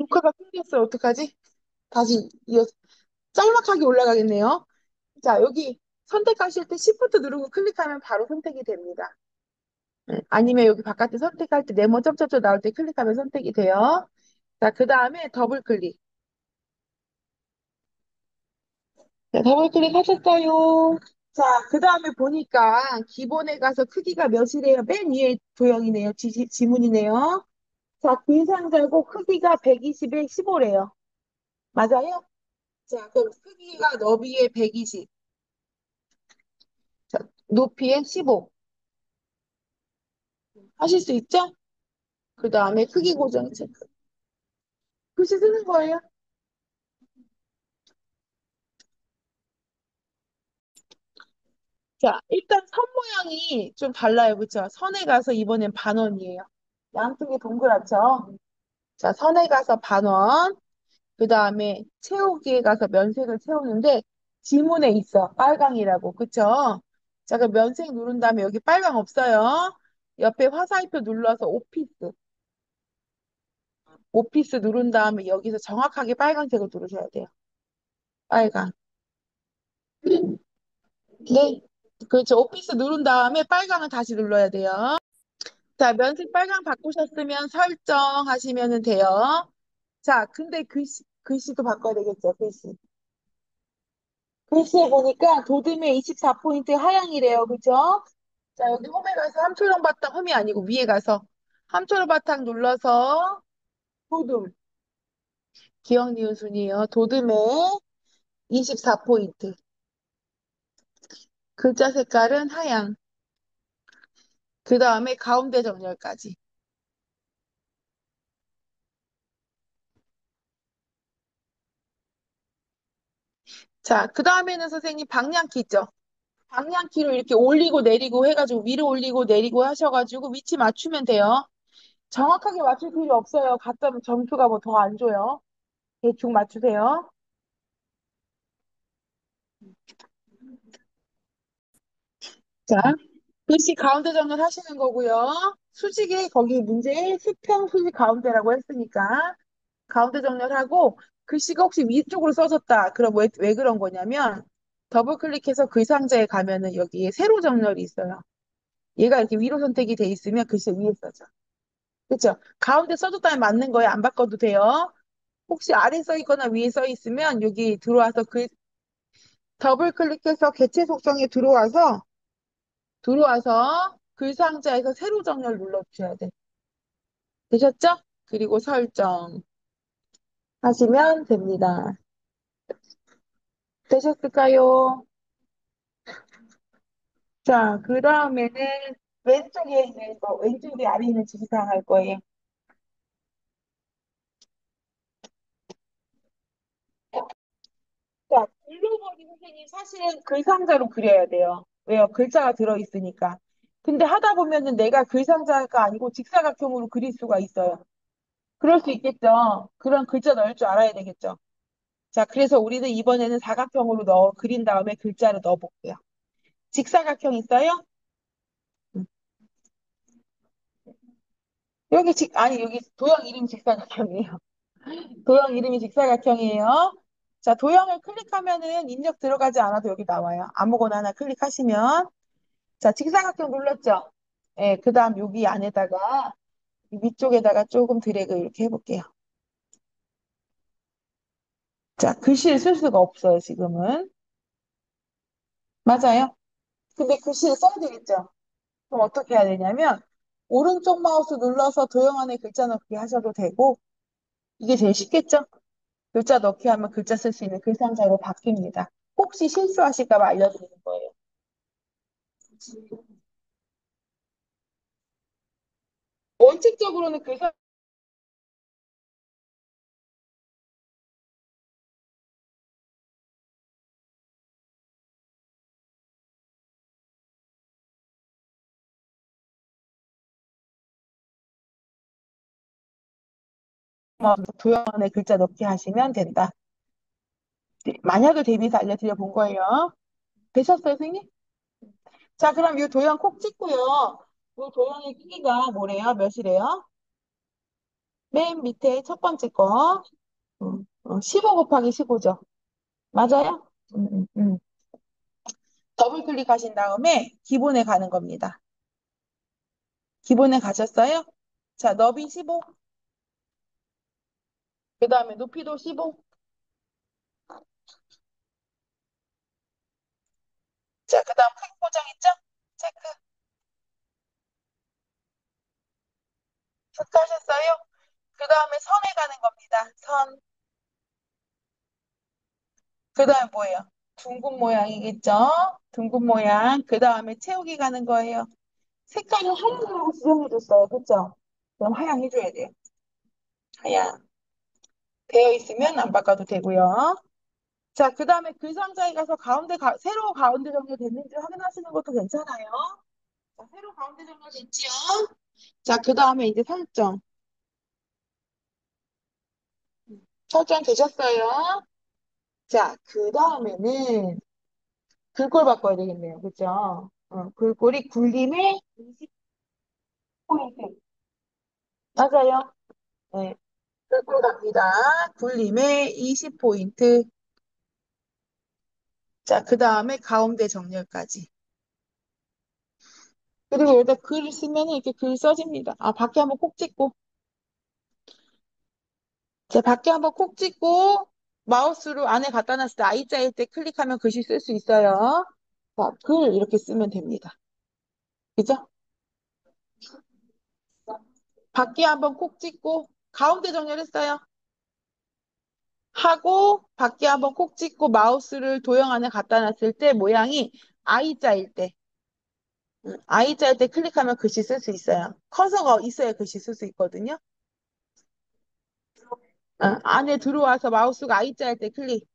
녹화가 끊겼어요. 어떡하지? 다시 짤막하게 올라가겠네요. 자, 여기 선택하실 때 Shift 누르고 클릭하면 바로 선택이 됩니다. 아니면 여기 바깥에 선택할 때 네모 점점점 나올 때 클릭하면 선택이 돼요. 자, 그 다음에 더블 클릭. 자, 더블 클릭하셨어요. 자, 그 다음에 보니까 기본에 가서 크기가 몇이래요? 맨 위에 도형이네요. 지문이네요. 자, 빈상자고 크기가 120에 15래요. 맞아요? 자, 그럼 크기가 너비에 120, 자, 높이에 15. 하실 수 있죠? 그 다음에 크기 고정 체크. 글씨 쓰는 거예요. 자, 일단 선 모양이 좀 달라요. 그쵸? 선에 가서 이번엔 반원이에요. 양쪽이 동그랗죠? 자, 선에 가서 반원. 그 다음에 채우기에 가서 면색을 채우는데 지문에 있어. 빨강이라고. 그쵸? 자, 그 면색 누른 다음에 여기 빨강 없어요. 옆에 화살표 눌러서 오피스. 오피스 누른 다음에 여기서 정확하게 빨간색을 누르셔야 돼요. 빨강. 네. 그렇죠. 오피스 누른 다음에 빨강을 다시 눌러야 돼요. 자, 면색 빨강 바꾸셨으면 설정하시면 돼요. 자, 근데 글씨도 바꿔야 되겠죠, 글씨. 글씨에 보니까 도듬에 24포인트 하향이래요. 그죠? 자, 여기 홈에 가서 함초령 바탕, 홈이 아니고 위에 가서 함초령 바탕 눌러서 도듬, 기억 니은 순이에요. 도듬에 24포인트. 글자 색깔은 하향. 그 다음에 가운데 정렬까지. 자, 그 다음에는 선생님 방향키 있죠? 방향키로 이렇게 올리고 내리고 해가지고 위로 올리고 내리고 하셔가지고 위치 맞추면 돼요. 정확하게 맞출 필요 없어요. 갔다 오면 점수가 뭐 더 안 줘요. 대충 맞추세요. 자, 글씨 가운데 정렬 하시는 거고요. 수직에 거기 문제 수평 수직 가운데라고 했으니까 가운데 정렬하고 글씨가 혹시 위쪽으로 써졌다. 그럼 왜 그런 거냐면 더블 클릭해서 글 상자에 가면은 여기에 세로 정렬이 있어요. 얘가 이렇게 위로 선택이 돼 있으면 글씨 위에 써져. 그렇죠? 가운데 써줬다면 맞는 거예요. 안 바꿔도 돼요. 혹시 아래 써 있거나 위에 써 있으면 여기 들어와서 더블 클릭해서 개체 속성에 들어와서 글 상자에서 세로 정렬 눌러주셔야 돼. 되셨죠? 그리고 설정 하시면 됩니다. 되셨을까요? 자, 그 다음에는 왼쪽에 있는 거, 왼쪽에 아래 있는 지시사항 할 거예요. 자, 글로벌이 선생님 사실은 글상자로 그려야 돼요. 왜요? 글자가 들어있으니까. 근데 하다 보면은 내가 글상자가 아니고 직사각형으로 그릴 수가 있어요. 그럴 수 있겠죠. 그런 글자 넣을 줄 알아야 되겠죠. 자, 그래서 우리는 이번에는 사각형으로 그린 다음에 글자를 넣어볼게요. 직사각형 있어요? 음. 아니, 여기 도형 이름이 직사각형이에요. 도형 이름이 직사각형이에요. 자, 도형을 클릭하면은 입력 들어가지 않아도 여기 나와요. 아무거나 하나 클릭하시면. 자, 직사각형 눌렀죠? 예, 그 다음 여기 안에다가 위쪽에다가 조금 드래그 이렇게 해볼게요. 자, 글씨를 쓸 수가 없어요, 지금은. 맞아요. 근데 글씨를 써야 되겠죠? 그럼 어떻게 해야 되냐면, 오른쪽 마우스 눌러서 도형 안에 글자 넣기 하셔도 되고, 이게 제일 쉽겠죠? 글자 넣기 하면 글자 쓸 수 있는 글상자로 바뀝니다. 혹시 실수하실까 봐 알려드리는 거예요. 원칙적으로는 글자 도형 안에 글자 넣기 하시면 된다. 만약을 대비해서 알려드려 본 거예요. 되셨어요, 선생님? 자, 그럼 이 도형 콕 찍고요. 이 도형의 크기가 뭐래요? 몇이래요? 맨 밑에 첫 번째 거. 15 곱하기 15죠. 맞아요? 더블 클릭하신 다음에 기본에 가는 겁니다. 기본에 가셨어요? 자, 너비 15, 그 다음에 높이도 15. 자, 그 다음 크기 포장 있죠? 체크, 체크하셨어요? 그 다음에 선에 가는 겁니다. 선. 그 다음에 뭐예요? 둥근 모양이겠죠? 둥근 모양. 그 다음에 채우기 가는 거예요. 색깔은 하얀색으로 지정해줬어요. 그쵸? 그럼 하얀 해줘야 돼요. 하얀. 되어 있으면 안 바꿔도 되고요. 자, 그 다음에 글 상자에 가서 새로 가운데 정렬됐는지 확인하시는 것도 괜찮아요. 자, 새로 가운데 정렬됐지요? 자, 그 다음에 이제 설정. 설정 되셨어요? 자, 그 다음에는 글꼴 바꿔야 되겠네요. 그죠? 글꼴이 굴림의 20포인트. 맞아요. 네. 글꼴 갑니다. 굴림의 20포인트. 자, 그 다음에 가운데 정렬까지. 그리고 여기다 글을 쓰면 이렇게 글 써집니다. 아, 밖에 한번 콕 찍고. 자, 밖에 한번 콕 찍고, 마우스로 안에 갖다 놨을 때 I자일 때 클릭하면 글씨 쓸 수 있어요. 자, 글 이렇게 쓰면 됩니다. 그죠? 밖에 한번 콕 찍고, 가운데 정렬했어요. 하고, 밖에 한번 콕 찍고, 마우스를 도형 안에 갖다 놨을 때 모양이 I자일 때, I자일 때 클릭하면 글씨 쓸 수 있어요. 커서가 있어야 글씨 쓸 수 있거든요. 안에 들어와서 마우스가 I자일 때 클릭.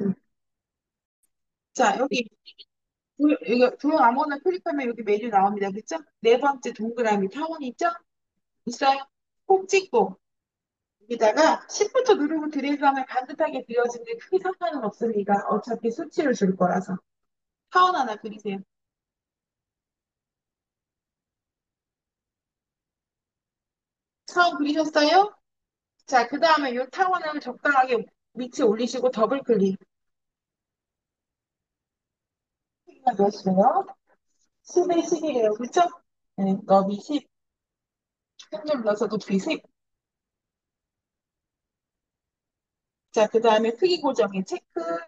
음. 자, 여기 이거 도형 아무거나 클릭하면 여기 메뉴 나옵니다. 그쵸? 네 번째 동그라미 타원 있죠? 있어요? 콕 찍고 여기다가 Shift 누르고 드래그하면 반듯하게 그려지는데 크게 상관은 없습니다. 어차피 수치를 줄 거라서. 타원 하나 그리세요. 타원 그리셨어요? 자, 그 다음에 이 타원을 적당하게 위치에 올리시고 더블 클릭. 몇이에요? 10에 10이래요. 그쵸? 네, 너비 10. 큰 눌러서 높이 10. 자, 그 다음에 크기 고정에 체크. 그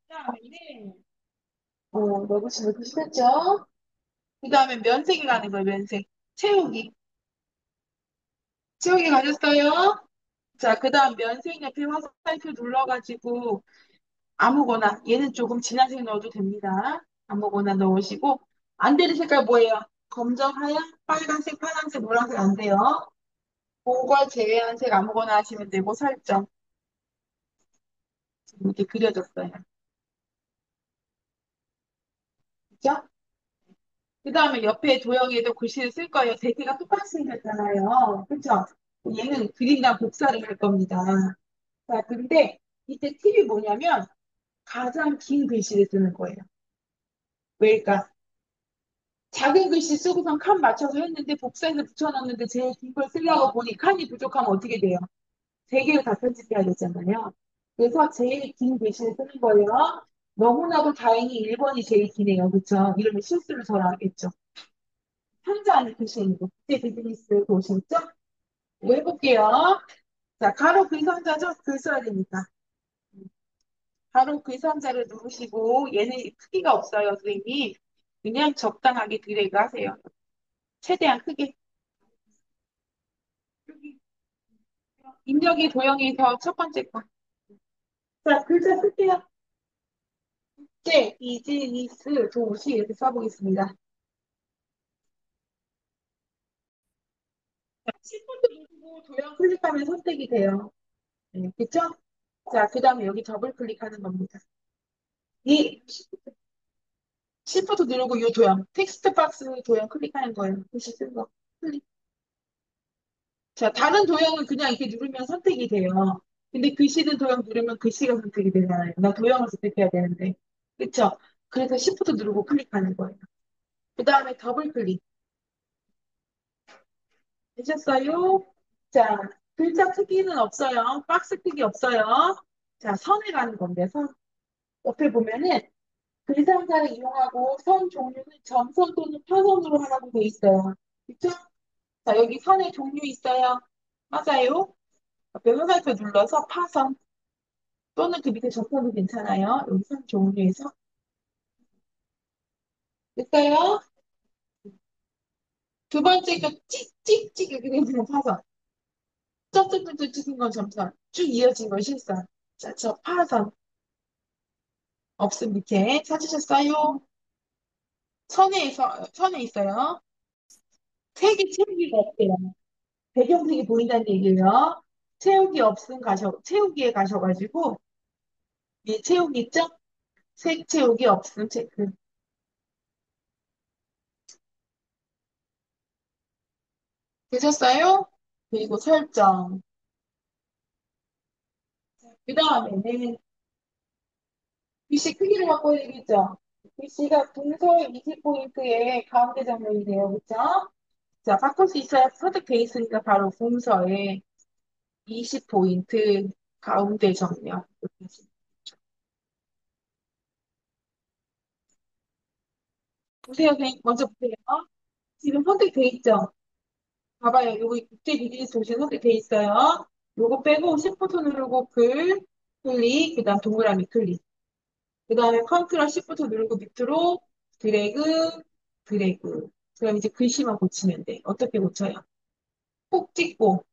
다음에는 너비 10 이렇게 쓰죠? 그 다음에 면색이 가는 거예요, 면색. 채우기. 채우기 가셨어요? 자, 그 다음 면색 옆에 화살표 눌러가지고 아무거나, 얘는 조금 진한 색 넣어도 됩니다. 아무거나 넣으시고, 안 되는 색깔 뭐예요? 검정, 하얀, 빨간색, 파란색, 노란색 안 돼요. 그걸 제외한 색 아무거나 하시면 되고, 설정. 이렇게 그려졌어요. 그죠? 그 다음에 옆에 도형에도 글씨를 쓸 거예요. 대개가 똑같이 생겼잖아요. 그쵸? 얘는 그림당 복사를 할 겁니다. 자, 근데 이때 팁이 뭐냐면 가장 긴 글씨를 쓰는 거예요. 왜일까? 작은 글씨 쓰고선 칸 맞춰서 했는데 복사해서 붙여놨는데 제일 긴 걸 쓰려고 보니 칸이 부족하면 어떻게 돼요? 세 개를 다 편집해야 되잖아요. 그래서 제일 긴 글씨를 쓰는 거예요. 너무나도 다행히 1번이 제일 기네요. 그쵸? 이러면 실수를 덜 하겠죠. 현자 안에 글씨는 국제 비즈니스 도시죠? 해볼게요. 자, 가로 글선자죠? 글 써야 되니까. 바로 그 상자를 누르시고 얘는 크기가 없어요, 선생님. 그냥 적당하게 드래그 하세요. 최대한 크게. 여기 입력이 도형에서 첫 번째 거. 자, 글자 쓸게요. 제, 비즈니스, 도시 이렇게 써보겠습니다. 10분도 누르고 도형 클릭하면 선택이 돼요. 네, 그쵸? 자, 그 다음에 여기 더블 클릭하는 겁니다. 이 10부터 누르고 이 도형, 텍스트 박스 도형 클릭하는 거예요. 글씨 쓴 거. 클릭. 자, 다른 도형은 그냥 이렇게 누르면 선택이 돼요. 근데 글씨는 도형 누르면 글씨가 선택이 되잖아요. 나 도형을 선택해야 되는데. 그쵸? 그래서 Shift 누르고 클릭하는 거예요. 그 다음에 더블 클릭. 되셨어요? 자, 글자 크기는 없어요. 박스 크기 없어요. 자, 선에 가는 건데, 선. 옆에 보면은 글상자를 이용하고 선 종류는 점선 또는 파선으로 하라고 돼 있어요. 그쵸? 자, 여기 선의 종류 있어요. 맞아요. 옆에 화살표 눌러서 파선 또는 그 밑에 접선도 괜찮아요. 여기 선 종류에서. 됐어요? 두 번째 거 찍찍찍 이렇게 되는 파선. 쩍쩍쩍쩍 찍은 건 점선. 쭉 이어진 건 실선. 자, 저 파선. 없음 밑에 찾으셨어요? 선에 있어요. 색이 채우기가 없대요. 배경색이 보인다는 얘기예요. 채우기에 가셔가지고, 이 채우기 있죠? 색 채우기 없음 체크. 되셨어요? 그리고 설정. 그 다음에는 글씨 크기를 바꿔야 되겠죠? 글씨가 동서 20포인트의 가운데 정렬이 돼요. 그쵸? 자, 바꿀 수 있어야 선택돼 있으니까 바로 동서에 20포인트 가운데 정렬. 보세요, 선생님. 먼저 보세요. 지금 선택돼 있죠? 봐봐요. 여기 국제 비즈니스 도시 선택돼 있어요. 요거 빼고 Shift 누르고 클릭, 그 다음 동그라미 클릭. 그 다음에 컨트롤 Shift 누르고 밑으로 드래그, 드래그. 그럼 이제 글씨만 고치면 돼. 어떻게 고쳐요? 콕 찍고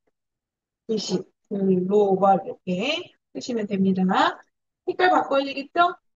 글씨, 글로벌 이렇게 쓰시면 됩니다. 색깔 바꿔야 되겠죠?